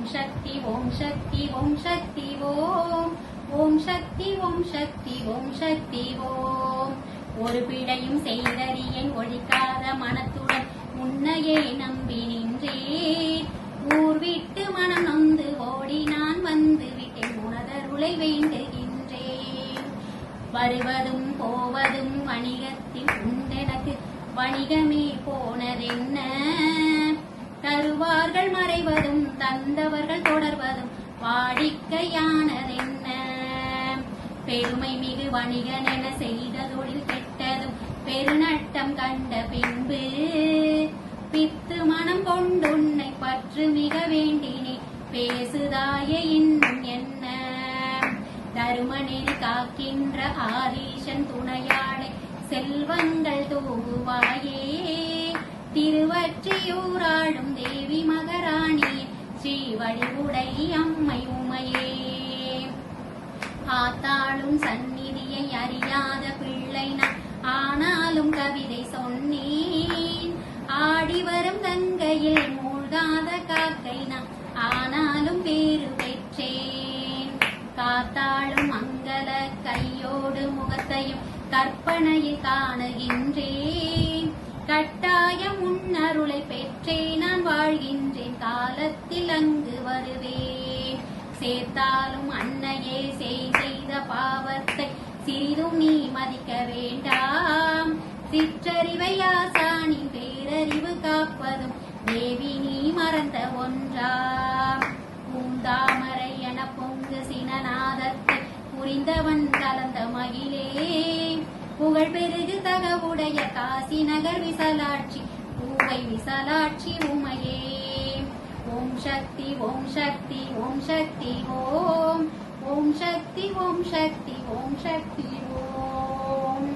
ஓம் சக்தி ஓம் சக்தி ஓம் சக்தி ஓம் ஓம் சக்தி ஓம் சக்தி ஓம் சக்தி ஓம். ஒரு பிழையும் செய்தறியேன் ஒழிக்காத மனத்துடன் உன்னையே நம்பி நின்றேன். ஊர் விட்டு மனம் நொந்து ஓடி நான் வந்து விட்டேன், உனதருளை வேண்டுகின்றேன். வருவதும் போவதும் வணிகத்தில் உண்டெனக்கு வணிகமே போனதென்ன? தருவார்கள் மறைவதும் தந்தவர்கள் தொடர்வதும் வாடிக்கையானதென்ன? பெருமை மிகு வணிகன் என செய்த தொழில் கெட்டதும் பெருநட்டம் கண்ட பின்பு பித்து மனம் கொண்டுன்னை பற்று மிக வேண்டினே பேசுதாய இன்னும் என்ன? தருமநெறி காக்கின்ற ஆதீசன் துணையாளை செல்வங்கள் தூவாயே. திருவற்றியூராளும் தேவி மகராணி ஸ்ரீவடிவுடை அம்மை உமையே. ஆத்தாளும் சந்நிதியை அறியாத பிள்ளை நான், ஆனாலும் கவிதை சொன்னேன். ஆடிவரும் கங்கையில் மூழ்காத காக்கை நான், ஆனாலும் பேரு பெற்றேன். காத்தாளும் மங்கள கையோடு முகத்தையும் கற்பனையில் காணுகின்றேன். கட்டாயம் உன்னருளை பெற்றே நான் வாழ்கின்றேன், காலத்தில் அங்கு வருவேன். சேர்த்தாலும் அன்னையே செய்த பாவத்தை சிறிதும் நீ மதிக்க வேண்டாம். சிற்றறிவை ஆசானின் பேரறிவு காப்பதும் தேவி நீ மறந்த ஒன்றாம். பூந்தாமரை என பொங்கு சினநாதத்தை புரிந்தவன் கலந்த மகிழே. புகழ் பெருகு தகவுடைய காசி நகர் விசலாட்சி பூவை விசலாட்சி உமையே. ஓம் சக்தி ஓம் சக்தி ஓம் சக்தி ஓம் ஓம் சக்தி ஓம் சக்தி ஓம் சக்தி ஓம்.